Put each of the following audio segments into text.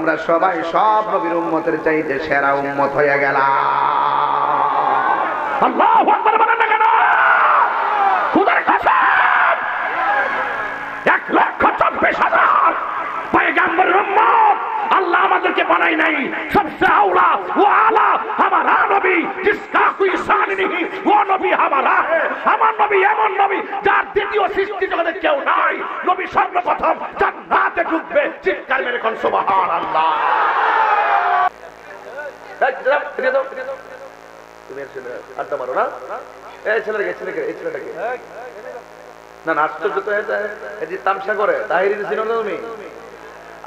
আমরা সবাই সব নবীর উম্মতের চাইতে সেরা উম্মত হয়ে গেলাম। আল্লাহু আকবার বলেন না কেন? খোদার কসম 1,24,000 পয়গম্বরের উম্মত अल्लाह আমাদেরকে বানাই নাই। सबसे आला वो आला हमारा नबी जिसका कोई शान नहीं वो नबी हमारा है। আমার নবী এমন নবী যার দ্বিতীয় সৃষ্টি জগতে কেউ নাই। নবী সর্বপ্রথম জান্নাতে ঢুকবে। চিৎকার মেরে কোন সুবহানাল্লাহ। তুমি ছেলে আড্ডা মারো না? এই ছেলেটাকে না না আশ্চর্য তো এই যে তামসা করে তাহিরি ছিল না তুমি?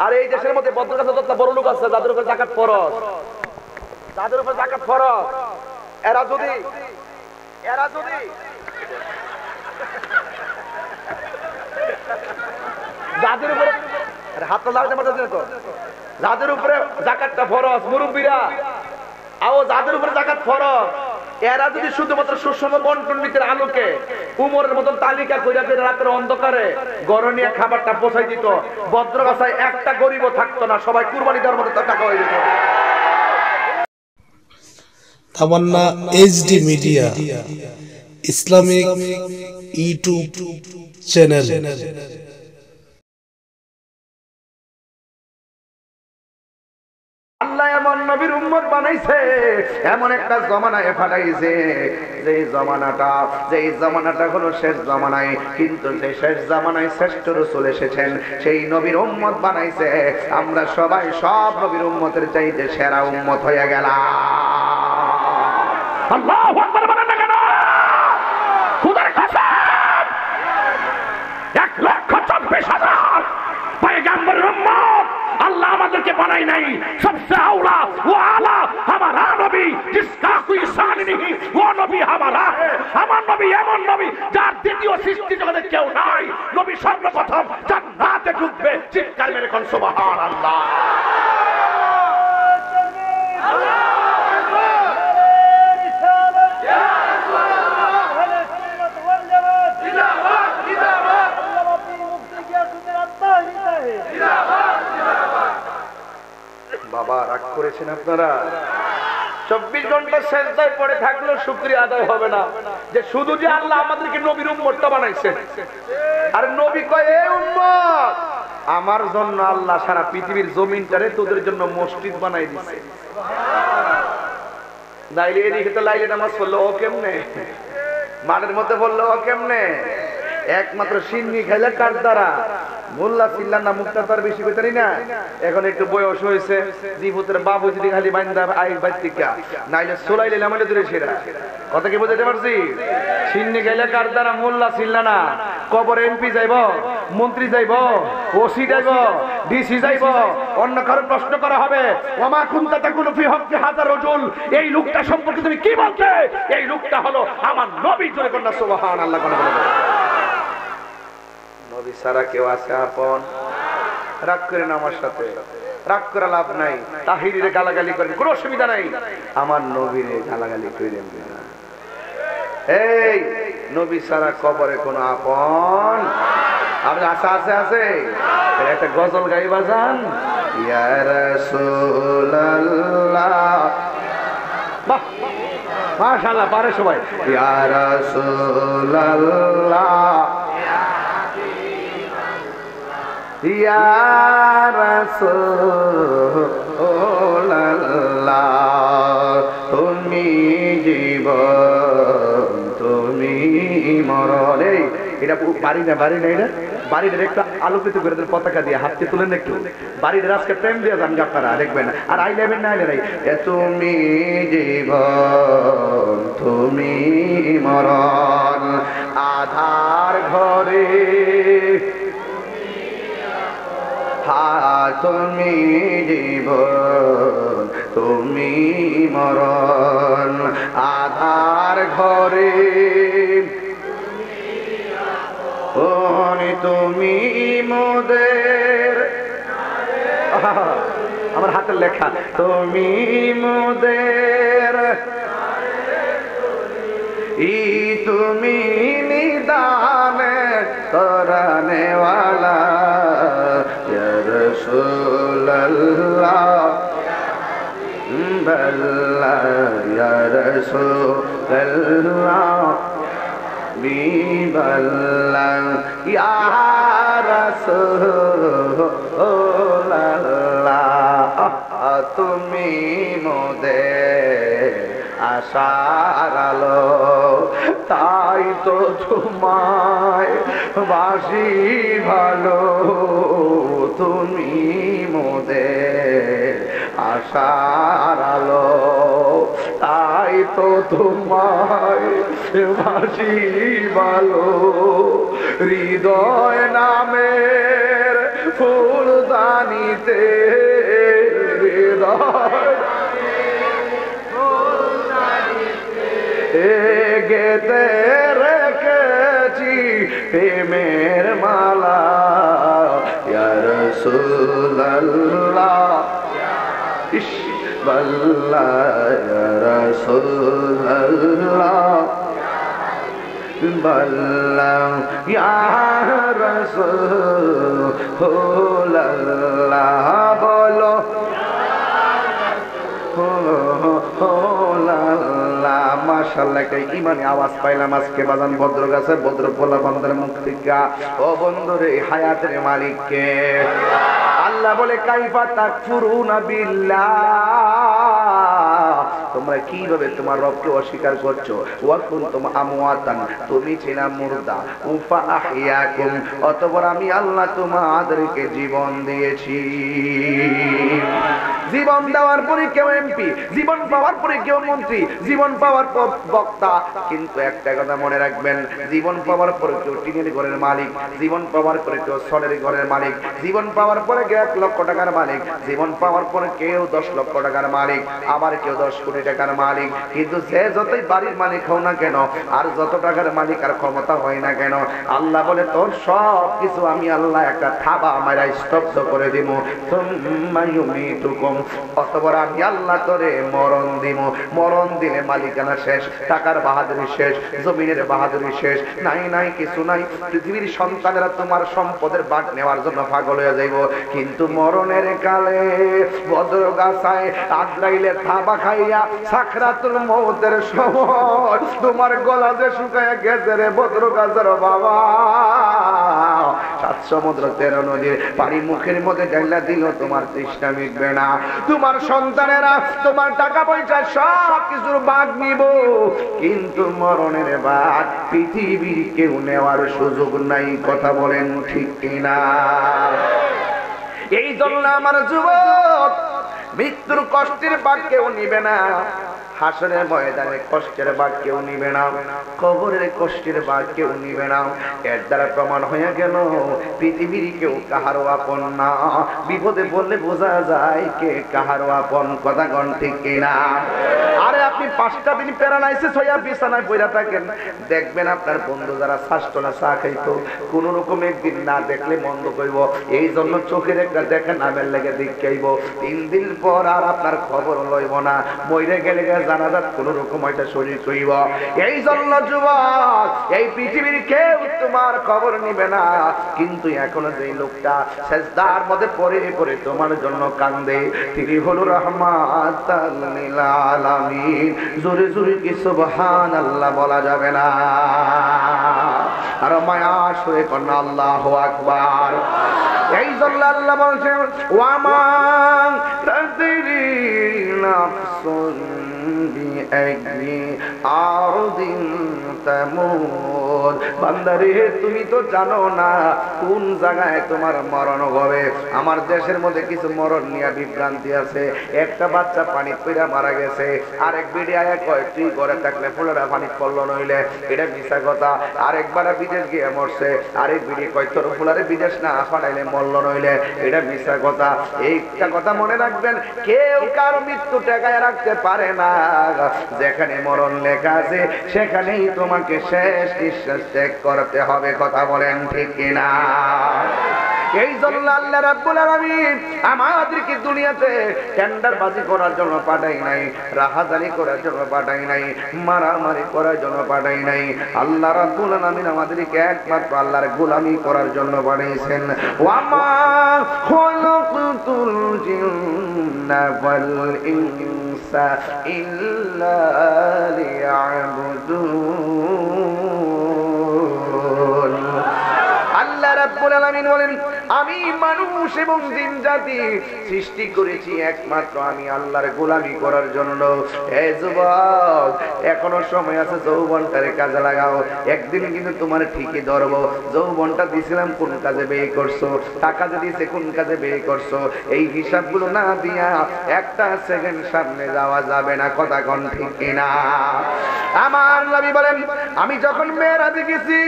আর এই দেশের মধ্যে বদর কাছে যত বড় লোক আছে যাদের উপর যাকাত ফরজ, যাদের উপর যাকাত ফরজ, এরা যদি যাদের উপরে হাতটা লাগাতে পারতেছে না তো, যাদের উপরে যাকাতটা ফরজ মুরব্বীরা আও যাদের উপরে যাকাত ফরজ, এরা যদি শুধুমাত্র সুষম বন্টন নীতির আলোকে উমরের মতন তালিকা কইরা ফের রাতের অন্ধকারে গরনিয়া খাবারটা পৌঁছাই দিত, বদ্রগাছায় একটা গরিবও থাকতো না, সবাই কুরবানি দেওয়ার মতো টাকা হয়ে যেত। Tamanna HD media Islamic YouTube channel. আল্লাহ এমন নবীর উম্মত বানাইছে, এমন একটা জমানায় পাঠাইছে যেই জমানাটা হলো শেষ জামানায়, কিন্তু সেই শেষ জামানায় শ্রেষ্ঠ রাসূল এসেছেন, সেই নবীর উম্মত বানাইছে। আমরা সবাই সব নবীর উম্মতের চাইতে সেরা উম্মত হয়ে গেলাম। আল্লাহু আকবার বলেন না কেন? খোদার কসম 1,24,000 পয়গম্বরের উম্মত अल्लाह আমাদেরকে বানাই নাই। सबसे आला वो आला हमारा नबी जिसका कोई शान नहीं वो नबी हमारा है। আমার নবী এমন নবী যার দ্বিতীয় সৃষ্টি জগতে কেউ নাই। নবী সর্বপ্রথম জান্নাতে ঢুকবে। চিৎকার মেরে কোন সুবহানাল্লাহ। বাবা রাগ করেছেন আপনারা? 24 ঘন্টা সেজদায় পড়ে থাকলেও শুকরিয়া আদায় হবে না যে শুধু যে আল্লাহ আমাদেরকে নবীর উম্মতটা বানাইছে। আর নবী কয় এ উম্মত আমার জন্য আল্লাহ সারা পৃথিবীর জমিনটারে তোদের জন্য মসজিদ বানাই দিয়েছে। নাইলে এদিকে তো লাইলে নামাজ পড়লো ও কেমনে, মাঠের মধ্যে বললো ও কেমনে, একমাত্র সিন্নি খাইলে কার দ্বারা মোল্লা চিল্লা না মুক্তা তার বেশি কইতারি না। এখন একটু বয়স হয়েছে, জীবতের বাবু যদি খালি বাইন্দা আই বাইতিকা নাইলে সোলাইলে নামাইলে দূরে সেরা কথা কি বুঝাতে পারছি? সিন্নি খাইলে কার দ্বারা মোল্লা চিল্লা না, কবর এমপি যাইব, মন্ত্রী যাইব, ওসি যাইব, ডিসি যাইব, অন্য কারো প্রশ্ন করা হবে ওমা কুনতা তাকুনু ফি হক্কি হাযার রাজুল, এই লোকটা সম্পর্কে তুমি কি বলতে? এই লোকটা হলো আমার নবী। জোরে কন্যা সুবহানাল্লাহ। কোন বলে নবী সারা কেউ আছে আপন? রাগ করেন আমার সাথে, রাগ করা লাভ নাই। তাহিরিরে গালাগালি করেন কোনো অসুবিধা নাই, আমার নবীরে গালাগালি করেন না। এই নবী সারা কবরে কোনো আপন আপনি আশা আছে একটা গজল গাইবা যান ইয়া রাসূলুল্লাহ। বাহ মাশাআল্লাহ পারে সবাই। ইয়া রাসূলুল্লাহ ইয়া রাসূলুল্লাহ, তুমি জীবন তুমি মরণ। এটা বাড়ি না এটা বাড়িটার একটা আলোকিত করে দেন পতাকা দিয়ে, হাতকে তুলেন একটু, বাড়িটার আজকে প্রেম দিয়ে যান আপনারা দেখবেন। আর আই লেবেন না নাই তুমি জীবন তুমি মরণ, আধার ঘরে তুমি জীবন তুমি মরণ, আধার ঘরে তুমি মোদের। আমার হাতের লেখা তুমি মোদের তুমি নিদানে তরানেওয়ালা ইয়া রাসূলুল্লাহ Rasulallah, ya Rasulallah, Biballah, ya Rasulallah, তুমি মোদের আশার আলো, তাই তো তোমায় বাসি ভালো, তুমি মোদের আশার আলো, তাই তো তোমায় বাসি ভালো, হৃদয় নামের ফুলদানিতে, হৃদয় গেতে রেখেছি প্রেমের মালা, ইয়া রাসূলুল্লাহ, ইশবাল্লাহ, ইয়া রাসূলুল্লাহ, বাল্লাহ, ইয়া রাসূলুল্লাহ, বলো মাশাআল্লাহ, একটা ইমানি আওয়াজ পাইলাম আজকে বাজান ভদ্র গাছে ভদ্র পোলা বন্ধের মুখ থেকে। ও বন্ধুরে, হায়াতের মালিককে আল্লাহ বলে কাইফা তাকফুরুনা বিল্লাহ, তোমরা কিভাবে তোমার রবকে অস্বীকার করছো। ওয়া কুনতুম আমওয়াতান, তুমি ছিলা মুর্দা, উফা আহইয়াকুম, অতঃপর আমি আল্লাহ তোমাদেরকে জীবন দিয়েছি। জীবন দেওয়ার পরে কেউ এমপি, জীবন পাওয়ার পরে কেউ মন্ত্রী, জীবন পাওয়ার পর বক্তা, কিন্তু একটা কথা মনে রাখবেন, জীবন পাওয়ার পরে কেউ টিনের ঘরের মালিক, জীবন পাওয়ার পরে কেউ সনের ঘরের মালিক, জীবন পাওয়ার পরে কেউ 1 লক্ষ টাকার মালিক, জীবন পাওয়ার পরে কেউ 10 লক্ষ টাকার মালিক, আবার কেউ 10 কোটি টাকার মালিক। কিন্তু সে যতই বাড়ির মালিক হও না কেন, আর যত টাকার মালিক আর ক্ষমতা হয় না কেন, আল্লাহ বলে তোর সব কিছু আমি আল্লাহ একটা থাবা মারা স্তব্ধ করে দিব। সুম্মা ইউমিতুকুম, অতঃপর আমি আল্লাহ তোরে মরণ দিব। মরণ দিলে মালিকানা শেষ, টাকার বাহাদুরি শেষ, জমিনের বাহাদুরি শেষ, নাই নাই কিছু নাই। পৃথিবীর সন্তানেরা তোমার সম্পদের ভাগ নেওয়ার জন্য পাগল হয়ে যাইব, কিন্তু মরণের কালে বদরগাছায় আজরাইলে থাবা খাইয়া সাকরাতুল মউতের সময় তোমার গলা যে শুকায় গেছে রে বদরগাছার বাবা, 7 সমুদ্র 13 নদীর পানি মুখের মধ্যে ঢেলা দিল, তোমার তৃষ্ণা মিটবে না। তোমার সন্তানেরা তোমার টাকা পয়সা সব কিছুর ভাগ নিব, কিন্তু মরণের ভাগ পৃথিবীর কেউ নেওয়ার সুযোগ নাই। কথা বলেন ঠিক কিনা? এই জন্য আমার যুবক, মৃত্যুর কষ্টের ভাগ কেউ নিবে না, হাসরের ময়দানে কষ্টের ভাগ কেউ নিবে না, কবরের কষ্টের ভাগ কেউ নিবে না। এর দ্বারা প্রমাণ হয়ে গেল পৃথিবীর কেউ কাহারও আপন না। বিপদে বললে বোঝা যায় কে কাহারও আপন। কথা গণ ঠিক কিনা? আরে আপনি 5টা দিন প্যারালাইসিস হইয়া বিছানায় পড়ে থাকেন, দেখবেন আপনার বন্ধু যারা শাসটনা চা খাইতো কোন রকম একদিন না দেখলে মন্দ কইব, এই জন্য চোখের একটা দেখা নামের লেগে দেখাইব। 3 দিন পর আর আপনার খবর লইব না, মইরে গেলে জানাজাত কোন রকম একটা শরীর কইব। এই জন্য যুবক, এই পৃথিবীর কেউ তোমার খবর নিবে না, কিন্তু এখনো যে লোকটা সেজদার মধ্যে পড়ে পড়ে তোমার জন্য কান্দে, তিনি হলো রাহমাতাল লিল আলামিন। জোরে জোরে কি সুবহানাল্লাহ বলা যাবে না? আর মায়া সুরে কন্যা আল্লাহু আকবার। এই জন্য আল্লাহ বলছেন, ওয়ামান তাদরি নাফসুন বিআইয়ি আরদিন তামুত। বান্দারে, তুমি তো জানো না কোন জায়গায় তোমার মরণ হবে। আমার দেশের মধ্যে কিছু মরণ নিয়ে বিভ্রান্তি আছে। একটা বাচ্চা পানি পড়ে মারা গেছে, আরেক বিড়ি আয়া কয় তুই ঘরে থাকলে ফুলেরা পানি পড়লো নইলে, এটা মিছা কথা। আরেকবার বিদেশ গিয়ে মরছে, আরেক বিড়ি কয় তোর ফুলারে বিদেশ না পাঠাইলে মরল নইলে, এটা মিছা কথা। এইটা কথা মনে রাখবেন, কেউ কারো মৃত্যু ঠেকায় রাখতে পারে না। যেখানে মরণ লেখা আছে সেখানেই তোমাকে শেষ নিঃশ্বাস ত্যাগ করতে হবে। কথা বলেন ঠিক কিনা? এই জন্য আল্লাহ রাব্বুল আলামিন আমাদেরকে দুনিয়াতে টেন্ডারবাজি করার জন্য পাঠাই নাই, রাহাজানি করার জন্য পাঠাই নাই, মারামারি করার জন্য পাঠাই নাই। আল্লাহ রাব্বুল আলামিন আমাদেরকে একমাত্র আল্লাহর গোলামি করার জন্য পাঠিয়েছেন। ওয়ামা খালাকাতুল জিন্না ওয়াল ইনসা ইল্লা লিয়াবুদুন। আল্লাহ রাব্বুল আলামিন বলেন, আমি মানুষ এবং জিন জাতি সৃষ্টি করেছি একমাত্র আমি আল্লাহর গোলামি করার জন্য। হে যুবক, এখনো সময় আছে, যৌবনটারে কাজে লাগাও। একদিন কিন্তু তোমার ঠিকই ধরবো। যৌবনটা দিছিলাম কোন কাজে ব্যয় করছো, টাকা যে দিছে কোন কাজে ব্যয় করছো, এই হিসাবগুলো না দিয়া একটা সেকেন্ড সামনে যাওয়া যাবে না। কথা কোন ঠিক কিনা? আমার নবী বলেন, আমি যখন মেরাজে গেছি,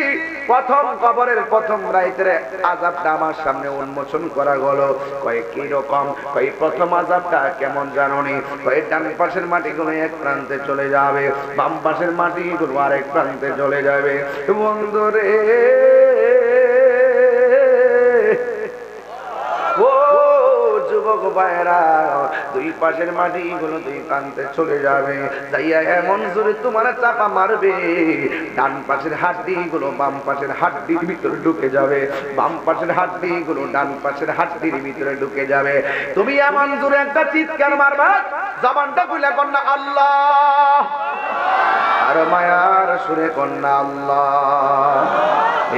প্রথম কবরের প্রথম রাইতের আযাবটা আমার সামনে উন্মোচন করা গেল। কয় কি রকম? কয় প্রথম আযাবটা কেমন জানোনি? কয় ডান পাশের মাটিগুলো এক প্রান্তে চলে যাবে, বাম পাশের মাটিগুলো আরেক প্রান্তে চলে যাবে। বন্ধুরে, ও যুবক ভাইরা, দুই পাশের মাটিগুলো দুই প্রান্তে চলে যাবে, যাইয়া এমন জোরে তোমার চাপা মারবে, ডান পাশের হাড্ডিগুলো বাম পাশের হাড্ডির ভিতরে ঢুকে যাবে, বাম পাশের হাড্ডিগুলো ডান পাশের হাড্ডির ভিতরে ঢুকে যাবে। তুমি এমন জোরে একটা চিৎকার মারবা, জবানটা খুলে কন্যা আল্লাহ, আর মায়ার সুরে কন্যা আল্লাহ।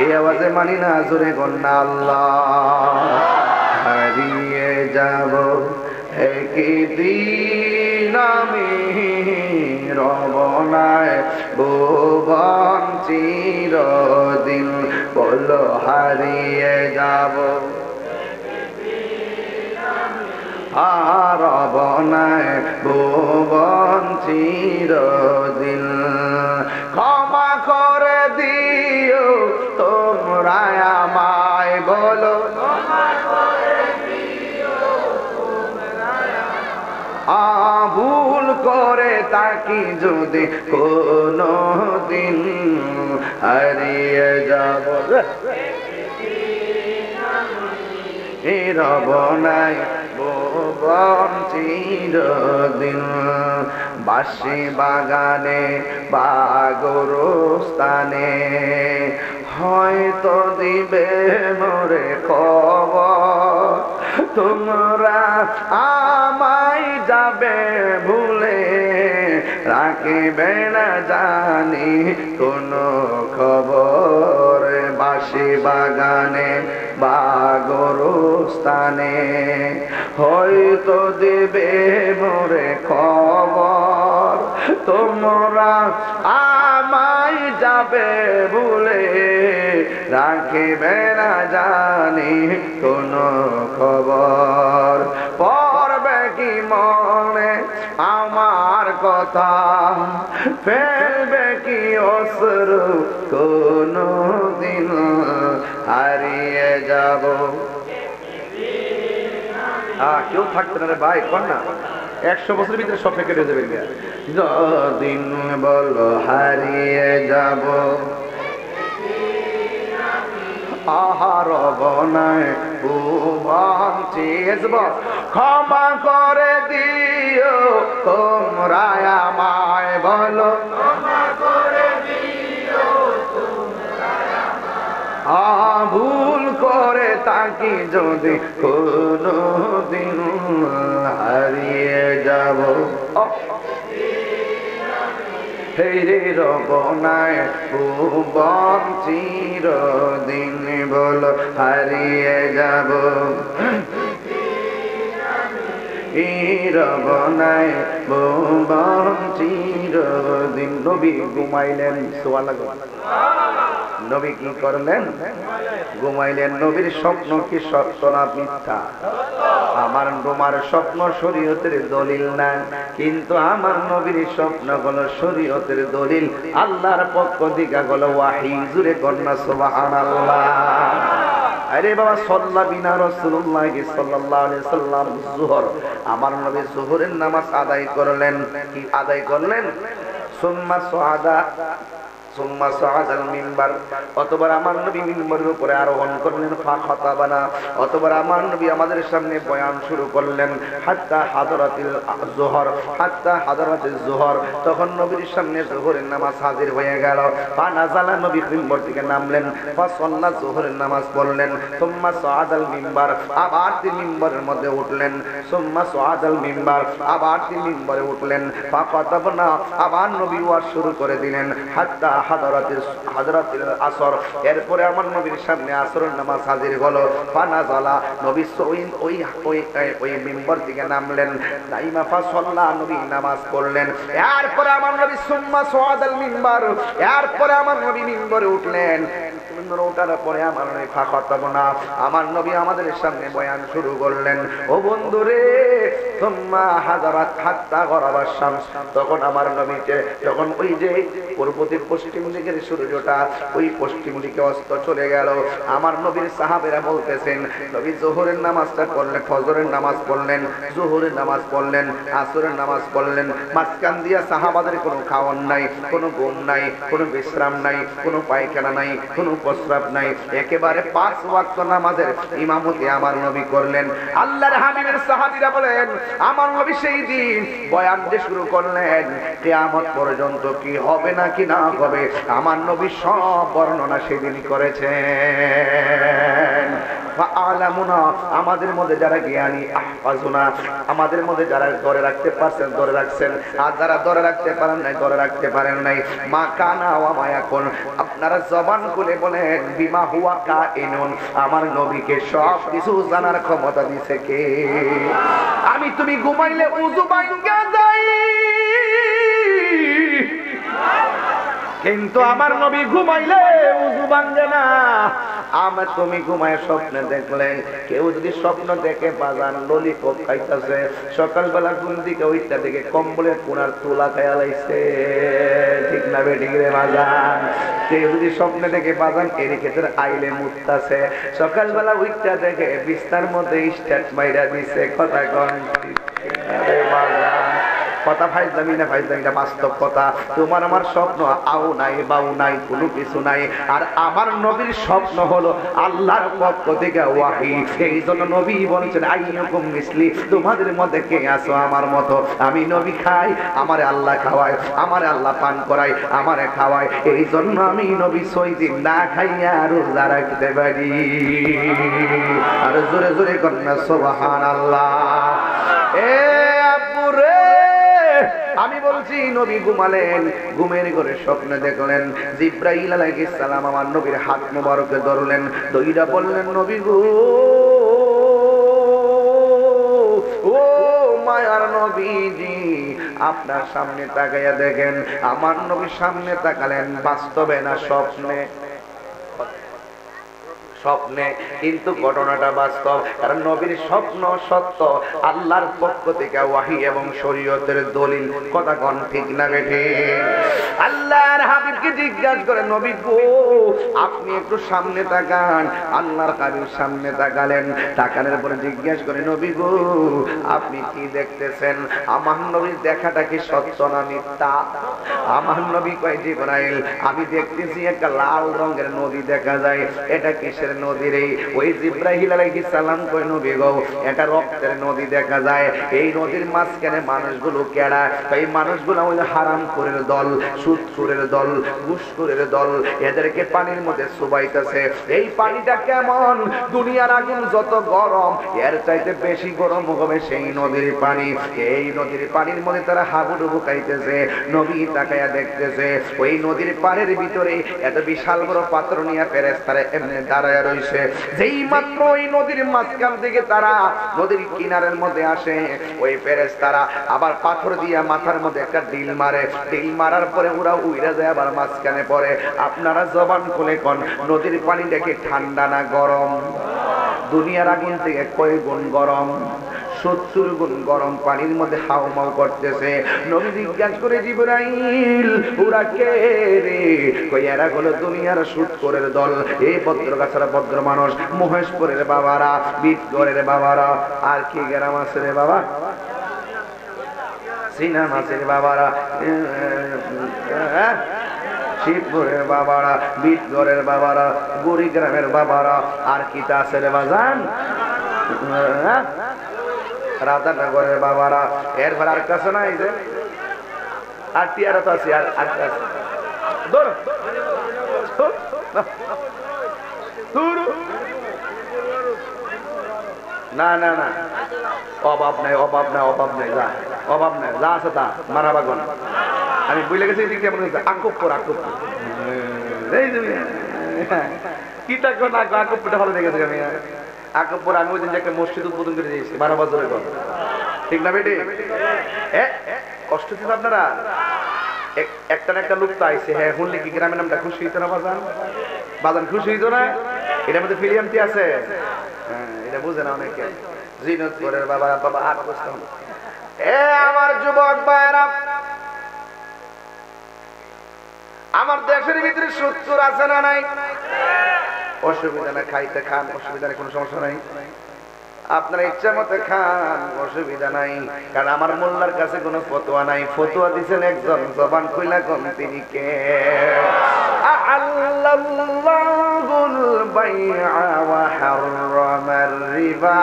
এই আওয়াজে মানি না, জোরে কন্যা আল্লাহ। হারিয়ে যাব একদিন আমি রবনায় ভুবন চিরদিন, বলো হারিয়ে যাব রবনায় ভুবন চিরদিন। ক্ষমা করে দিও তোমরা আমায়, বলো ভুল করে তাকি যদি কোনো দিন হারিয়ে যাব রবনায় ভুবন চিরদিন। বাঁশি বাগানে বা গোরস্থানে হয়তো দিবে মোরে খবর, তোমরা আমায় যাবে ভুলে, রাখিবে না জানি কোনো খবর। বাঁশি বাগানে বা গোরস্থানে হয়তো দেবে মোরে খবর, তোমরা আমায় যাবে ভুলে, রাখিবে না জানি কোনো খবর। পড়বে কি মনে আমার কথা, ফেলবে কি অশ্রু কোনো দিন হারিয়ে যাব। কেউ থাকতে না রে ভাই, কর না, 100 বছরের ভিতরে সব কেটে যাবে। যদিন বলো হারিয়ে যাব আহার বনায় ভুবন চিরদিন, ক্ষমা করে দিও তোমরা আমায়, বলো ভুল করে তাকে যদি কোনো দিন হারিয়ে যাব। হেরে রবনায় ভুবন চিরদিন, বলো হারিয়ে যাব রবনায় ভুবন চিরদিন। নবী ঘুমাইলেন, নবী কি করলেন? ঘুমাইলেন। নবীর স্বপ্ন কি সত্য না মিথ্যা? আমার তোমার স্বপ্ন শরীয়তের দলিল না, কিন্তু আমার নবীর স্বপ্ন হলো শরীয়তের দলিল, আল্লাহর পক্ষ থেকে হলো ওয়াহী। জুরে কন্যা সুবহানাল্লাহ। আরে বাবা, সাল্লা বিনা রাসূলুল্লাহ সাল্লাল্লাহু আলাইহি সাল্লাম যোহর, আমার নবী যোহরের নামাজ আদায় করলেন। কি আদায় করলেন? সুম্মা সুআদা সুম্মা সাআদাল মিম্বার, অতঃপর আমার নবী মিম্বরের উপরে আরোহণ করলেন, ফাখাতাবানা, অতঃপর আমার নবী আমাদের সামনে বয়ান শুরু করলেন, হাত্তা হাদরাতিল যুহর, হাত্তা হাদরাতিল যুহর, তখন নবীর সামনে যোহরের নামাজ হাজির হয়ে গেল। ফানাজালা, নবী মিম্বর থেকে নামলেন, ফাসাল্লা, যোহরের নামাজ পড়লেন। সুম্মা সাআদাল মিম্বার, আবার তিনি মিম্বরের মধ্যে উঠলেন। সুম্মা সাআদাল মিম্বার, আবার তিনি মিম্বরে উঠলেন। ফাখাতাবনা, আবার নবী ওয়াজ শুরু করে দিলেন, হাত্তা হাদরাতিল আসর, এরপরে আমার নবীর সামনে আসরের নামাজ হাজির হলো। ফানাজালা, নবী ওই মিম্বর থেকে নামলেন। নাইমা ফাসাল্লা, নবী নামাজ পড়লেন। এরপরে আমার নবী সুম্মা সাআদাল মিম্বার, এরপরে আমার নবী মিম্বরে উঠলেন। ওঠার পরে আমার নবী ফাখাতাবনা, আমার নবী আমাদের সামনে বয়ান শুরু করলেন। ও বন্ধুরে, সুম্মা হাজারাত হাত্তা গরাবাস শামস, তখন আমার নবীকে, যখন ওই যে পূর্ব থেকে পশ্চিম দিকের সূর্যটা ওই পশ্চিম দিকে অস্ত চলে গেল, আমার নবীর সাহাবেরা বলতেছেন, নবী যোহরের নামাজটা পড়লেন, ফজরের নামাজ পড়লেন, যোহরের নামাজ পড়লেন, আসরের নামাজ পড়লেন, মাঝখান দিয়া সাহাবাদের কোনো খাওয়ান নাই, কোনো ঘুম নাই, কোনো বিশ্রাম নাই, কোনো পায়খানা নাই, কোনো প্রস্রাব নাই, একেবারে 5 ওয়াক্ত নামাজের ইমামতি আমার নবী করলেন। আল্লাহর হাবিবের সাহাবীরা বলেন, আমার নবী সেই দিন বয়ান দিয়ে শুরু করলেন, কিয়ামত পর্যন্ত কি হবে না কি না হবে, আমার নবী সব বর্ণনা সেদিন করেছেন। ফাআলামুনা, আমাদের মধ্যে যারা জ্ঞানী, আহফাজুনা, আমাদের মধ্যে যারা ধরে রাখতে পারছেন ধরে রাখছেন, আর যারা ধরে রাখতে পারেন নাই ধরে রাখতে পারেন নাই। মা কানা ওয়া মা ইয়াকুন, আপনারা জবান খুলে বলেন, বিমা হুয়া কাইনুন, আমার নবীকে সব কিছু জানার ক্ষমতা দিয়েছে কে? আমি তুমি ঘুমাইলে উযু ভাঙ্গা যায়, কিন্তু আমার নবী ঘুমাইলে উযু ভাঙে না। আমার তুমি ঘুমায় স্বপ্নে দেখলে, কেউ যদি স্বপ্ন দেখে বাজান ললিপপ খাইতেছে, সকালবেলা ঘুম থেকে ওইটা দেখে কম্বলের কোনার তোলা খাইয়া লাইছে, ঠিক না বেঠিক রে বাজান? কেউ যদি স্বপ্নে দেখে বাজান এর ক্ষেত্রে আইলে মুততাছে, সকালবেলা ওইটা দেখে বিস্তার মধ্যে স্টার্ট মাইরা দিছে, কথা কন কথা ফাইজলামি না ফাইজলামি না, বাস্তব কথা। তোমার আমার স্বপ্ন আও নাই বাউ নাই, কোনো কিছু নাই। আর আমার নবীর স্বপ্ন হলো আল্লাহর পক্ষ থেকে ওয়াহী। এই জন্য নবী বলেছেন, আইয়ুকুম মিসলি, তোমাদের মধ্যে কে আছো আমার মতো? আমি নবী খাই, আমারে আল্লাহ খাওয়ায়, আমারে আল্লাহ পান করায়, আমারে খাওয়ায়। এই জন্য আমি নবী 6 দিন না খাইয়া রোজা রাখতে পারি। আর জোরে জোরে কন্যা সুবহানাল্লাহ। এ আপুরে, আমি বলছি, নবী ঘুমালেন, ঘুমের ঘরে স্বপ্নে দেখলেন, জিবরাইল আলাইহিস সালাম আমার নবীর হাত মোবারকে ধরলেন, দইরা বললেন, নবী গো, ও মায়ার নবীজি, আপনার সামনে তাকাইয়া দেখেন। আমার নবীর সামনে তাকালেন, বাস্তবে না স্বপ্নে? স্বপ্নে, কিন্তু ঘটনাটা বাস্তব, কারণ নবীর স্বপ্ন সত্য, আল্লাহর পক্ষ থেকে ওয়াহী এবং শরীয়তের দলিল, কথা কোন ঠিক না বেঠে? আল্লাহর হাবিবকে জিজ্ঞাসা করে, নবী গো, আপনি একটু সামনে তাকান। আল্লাহর হাবিব সামনে তাকালেন, তাকানোর পরে জিজ্ঞাসা করে, নবী গো, আপনি কি দেখতেছেন? আমার নবীর দেখাটা কি সত্য না মিথ্যা? আমার নবী কয়, জিবরাইল, আমি দেখতেছি একটা লাল রঙের নদী দেখা যায়, এটা কিসের নদী রে? ওই জিবরাইল আলাইহিস সালাম কই, নবী গো, এটা রক্তের নদী দেখা যায়। এই নদীর মাঝখানে মানুষগুলো কেডা? এই মানুষগুলো হলো হারামখোরের দল, সুদখোরের দল, ঘুষখোরের দল, এদেরকে পানির মধ্যে চুবাইতেছে। এই পানিটা কেমন? দুনিয়ার আগুন যত গরম, এর চাইতে বেশি গরম হবে সেই নদীর পানি। এই নদীর পানির মধ্যে তারা হাবুডুবু খাইতেছে। নবী তাকায়া দেখতেছে, ওই নদীর পানির ভিতরে এত বিশাল বড় পাত্র নিয়ে ফেরেশতারা এমনি দাঁড়ায় রইছে। যেই মাত্র ওই নদীর মাঝখান থেকে তারা নদীর কিনারের মধ্যে আসে, ওই ফেরেশতারা আবার পাথর দিয়ে মাথার মধ্যে একটা ডিল মারে। ডিল মারার পরে ওরা উইরা যায় আবার মাঝখানে পড়ে। আপনারা জবান খুলে কোন, নদীর পানি দেখে ঠান্ডা না গরম? দুনিয়ার আগুন থেকে কয় গুণ গরম? 70 গুণ গরম পানির মধ্যে হাউমাউ করতেছে। নবী জিজ্ঞাসা করে, জিবরাইল, ওরা কে রে? কই, এরা হলো দুনিয়ার সুদখোরের দল। এই ভদ্রগাছারা ভদ্র মানুষ, মহেশপুরের বাবারা, বিটগড়ের বাবারা, আর কি গ্রাম আছে রে বাবা, সিনা মাছের বাবারা, শিবপুরের বাবারা, বিটগড়ের বাবারা, গুড়িগ্রামের বাবারা, আর কি তা আছে রে বাজান, রাধানগরের বাবারা, এরপর আর কাছে নাই যে আর টিয়ারা তো আছে, আর আছে না না না, অভাব নাই, অভাব নাই, অভাব নাই, যা অভাব নাই, যা আছে তা মারা বাগন। আমি বুঝলে গেছি আকুপুর, আকুপুর কি থাকো না, আকুপুরটা ভালো লেগেছে। আমি আকুপুর আমি ওই দিন একটা মসজিদ উদ্বোধন করে দিয়েছি 12 বছরের পর, ঠিক না বেটি? কষ্ট ছিল আপনারা, একটা না একটা লোক তো আইসে, হ্যাঁ শুনলে কি গ্রামের নামটা খুশি হইতো না বাজান? বাজান খুশি হইতো না? এটার মধ্যে ফিলিয়ামটি আছে, এটা বুঝে না অনেকে। জিনতপুরের বাবা বাবা আর বুঝতাম। আমার যুবক ভাইরা, আমার দেশের ভিতরে 70 আছে না নাই? অসুবিধা না, খাইতে খান, অসুবিধা নেই, কোনো সমস্যা নাই। আপনারা ইচ্ছা মতো খান, অসুবিধা নাই, কারণ আমার মোল্লার কাছে কোনো ফতোয়া নাই। ফতোয়া দিচ্ছেন একজন, জবান খুইলা কোন তিনি কে? আল্লাহুল বাইআ ওয়া হারামার রিবা।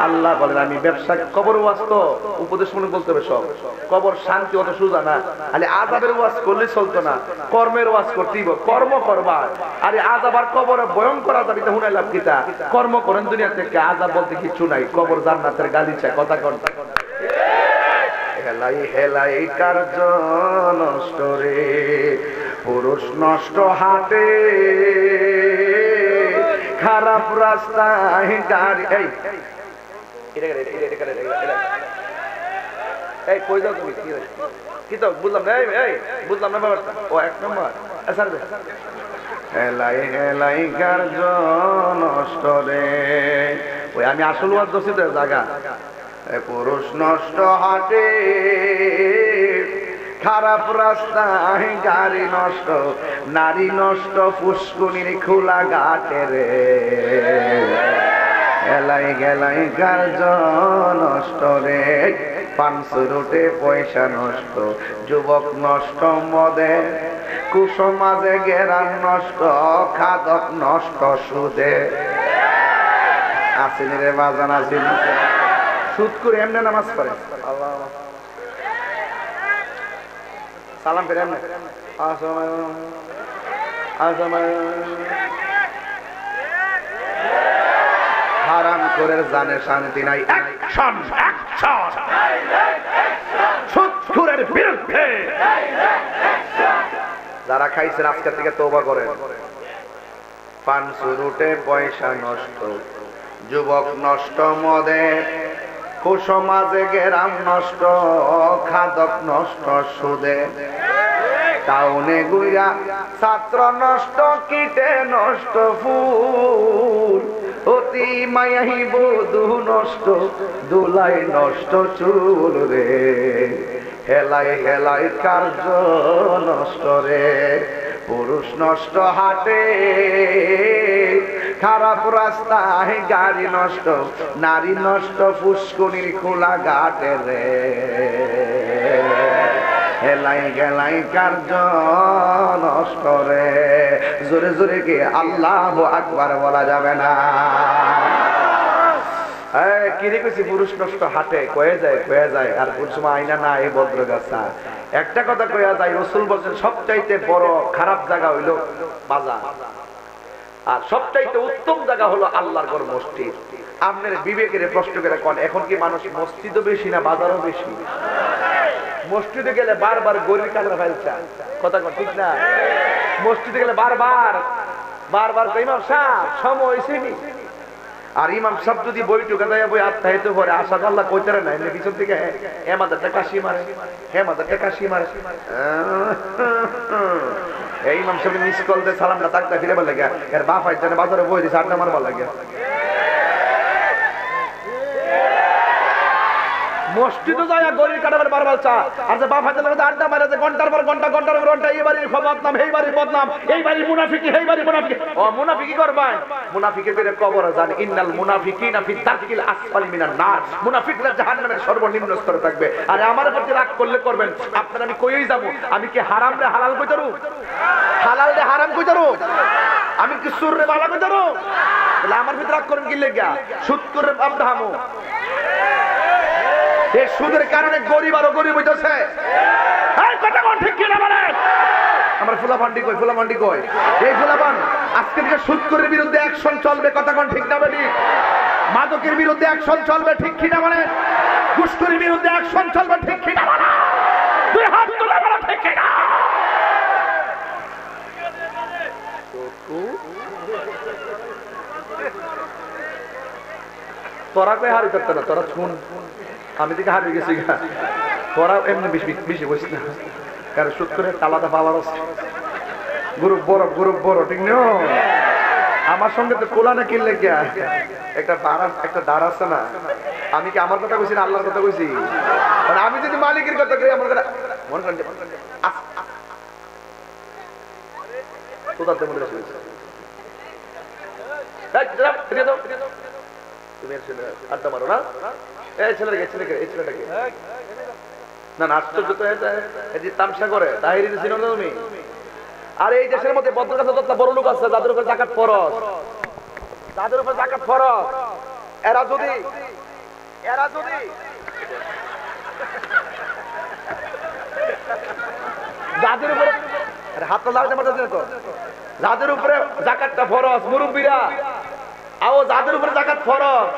আল্লাহ বলেন আমি ব্যবসা, কবর ওয়াজ তো উপদেশ মনে বলতে হবে সব। কবর শান্তি অত সোজা না, খালি আযাবের ওয়াজ করলে চলতো না, কর্মের ওয়াজ করতেই হবে। কর্ম করবা, আরে আযাব আর কবরে ভয়ঙ্কর আযাব, এটা হুনাই লাভ কিতা? কর্ম করেন দুনিয়া থেকে, আযাব বলতে কিছু নাই। কবর জান্নাতের গালিচা, কথা কন। হেলাই হেলাই কার্য নষ্ট রে, পুরুষ নষ্ট হাতে, খারাপ রাস্তায় গাড়ি। এই কই যাও তুমি? কি তো বুঝলাম না, এই বুঝলাম না ব্যাপারটা। ও এক নম্বর হেলাই হেলাই কার্য নষ্ট রে। ওই আমি আসল ওয়াজ দছি তো জায়গা, পুরুষ নষ্ট হাটে, খারাপ রাস্তায় গাড়ি নষ্ট, নারী নষ্ট পুষ্কুনির খোলা ঘাটে রে। এলাই গেলাই কার্য নষ্ট রে, পাঁচশো রুটে পয়সা নষ্ট, যুবক নষ্ট মদে, কুসমাজে গেরান নষ্ট, খাদক নষ্ট সুদে। আসেন রে বাজান, আসেন। সুদ করে এমনি নামাজ পড়ে, সালাম ফেরে এমনি হারাম করে জানে শান্তি নাই। অ্যাকশন অ্যাকশন, সুদখোরের বিরুদ্ধে যারা খাইছেন আজকে থেকে তওবা করেন। পাঁচশো রুটে পয়সা নষ্ট, যুবক নষ্ট মদে, কুসমাজে গেরাম নষ্ট, খাদক নষ্ট সুদে। টাউনে গুইরা ছাত্র নষ্ট, কীটে নষ্ট ফুল, অতি মায়াহি বধূ নষ্ট, দুলাই নষ্ট চুল রে। হেলাই হেলাই কার্য নষ্ট রে, পুরুষ নষ্ট হাটে, খারাপ রাস্তায় গাড়ি নষ্ট, নারী নষ্ট পুষ্কুনির খোলা ঘাটে রে। হেলাই গেলাই কার্য নষ্ট রে। জোরে জোরে কি আল্লাহু আকবার বলা যাবে না? কিরে কইছি পুরুষ নষ্ট হাটে, কয়ে যায় আর কোন সময় আইনা না এই ভদ্র গাছা। একটা কথা কয়া যায়, রাসূল বলেন সবচাইতে বড় খারাপ জায়গা হইল বাজার, আর সবচাইতে উত্তম জায়গা হলো আল্লাহর ঘর মসজিদ। আপনার বিবেকের প্রশ্ন করে কোন, এখন কি মানুষ মসজিদও বেশি না বাজারও বেশি? মসজিদে গেলে বারবার গরির কাঁদরা ফেলছে, কথা কন ঠিক না? মসজিদে গেলে বারবার ইমাম সাহেব সময় হইছেনি, আর ইমাম সাহেব যদি বইটুকা দেয় বই আত্মাহিত করে আশা আল্লাহ কইতারে নাই না, পিছন থেকে হেমাদারটা কাশি মারে, হেমাদারটা কাশি মারে। এই ইমাম সাহেব মিস কল দে সালামটা তাকতা ফিরে বলে গা, এর বাপ আইছে না বাজারে বই দিছে, আড্ডা মারবার লাগে। মসজিদে যায় গরিব কাটাবার বারবার চা আর যে বাপ হাতে লাগে আড্ডা মারে যে ঘন্টার পর ঘন্টা ঘন্টার পর ঘন্টা এই বাড়ির বদনাম এই বাড়ির বদনাম এই বাড়ির মুনাফিকি এই বাড়ির মুনাফিকি ও মুনাফিকি করবেন মুনাফিকের বেরে কবরে যান ইন্নাল মুনাফিকিনা ফি দারকিল আসফালি মিনান নার মুনাফিকরা জাহান্নামের সর্বনিম্ন স্তরে থাকবে আর আমার প্রতি রাগ করলে করবেন আপনারা আমি কইই যাব আমি কি হারাম রে হালাল কইতারু হালাল রে হারাম কইতারু আমি কি সুর রে বালা কইতারু তাহলে আমার ভিতর রাগ করেন কি লাগা সুদ করে বাপ দামু এই সুদের কারণে গরিব আরো গরিব হইতাছে এই কথা কোন ঠিক কি না বলেন আমার ফুলাফান্ডি কই এই ফুলাফান আজকে থেকে সুদখোরের বিরুদ্ধে অ্যাকশন চলবে কথা কোন ঠিক না বেটি মাদকের বিরুদ্ধে অ্যাকশন চলবে ঠিক কি না বলেন ঘুষখোরের বিরুদ্ধে অ্যাকশন চলবে ঠিক কি না বলেন দুই হাত তুলে বলা ঠিক কি না তোরা কই হারি করতে না তোরা শুন আমি দিকে হারিয়ে গেছি তোরা এমনি বেশি বসিস না কারণ সুদ করে তালাটা পাওয়ার আছে গ্রুপ বড় ঠিক নেই আমার সঙ্গে তো কোলা না কিনলে গিয়া একটা দাঁড় আছে না আমি কি আমার কথা কইছি না আল্লাহর কথা কইছি মানে আমি যদি মালিকের কথা কই আমার কথা মন করেন তোদাতে মনে রাখছিস তুমি আড্ডা মারো না এই ছেলেটাকে না আশ্চর্য তো এই তামসা করে তাহিরি ছিল না তুমি আর এই দেশের মধ্যে বড় কাছে বড় লোক আছে যাদের উপর যাকাত ফরজ এরা যদি যাদের উপরে হাতটা লাগাতে পারতেছে না তো যাদের উপরে যাকাতটা ফরজ মুরব্বীরা আও যাদের উপরে যাকাত ফরজ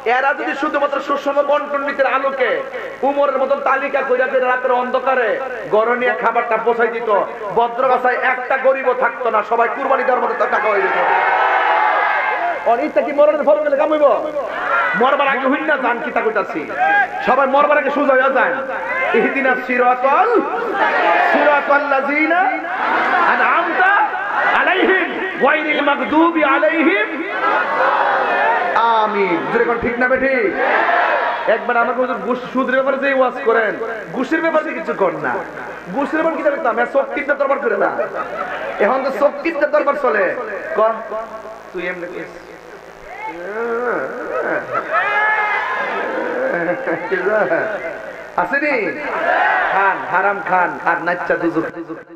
এরা যদি শুধুমাত্র সুষম বন্টন নীতির আলোকে উমরের মতন তালিকা কইরা দিয়ে রাতের অন্ধকারে গরনিয়া খাবারটা পৌঁছাই দিত বদ্রগাছায় একটা গরিবও থাকতো না সবাই কুরবানি দেওয়ার মতো টাকা হয়ে যেত অনিচ্ছা কি মরণের ফল গেলে কামাইব মরবার আগে হইন না জান কি তা কইতাছি সবাই মরবার আগে সোজা হয়ে যায় ইহদিনাস সিরাতাল্লাযিনা আনআমতা আলাইহিম গায়রিল মাগদুবি আলাইহিম আমিন যেরকম ঠিক না বেঠি একবার আমাকে সুদের ব্যাপারে যে ওয়াজ করেন ঘুষের ব্যাপারে কিছু কর না ঘুষের ব্যাপারে কি জানতাম শক্তির দরবার করে না এখন তো শক্তির দরবার চলে কর তুই এমনি আসেনি খান হারাম খান আর নাচ্চা দুজক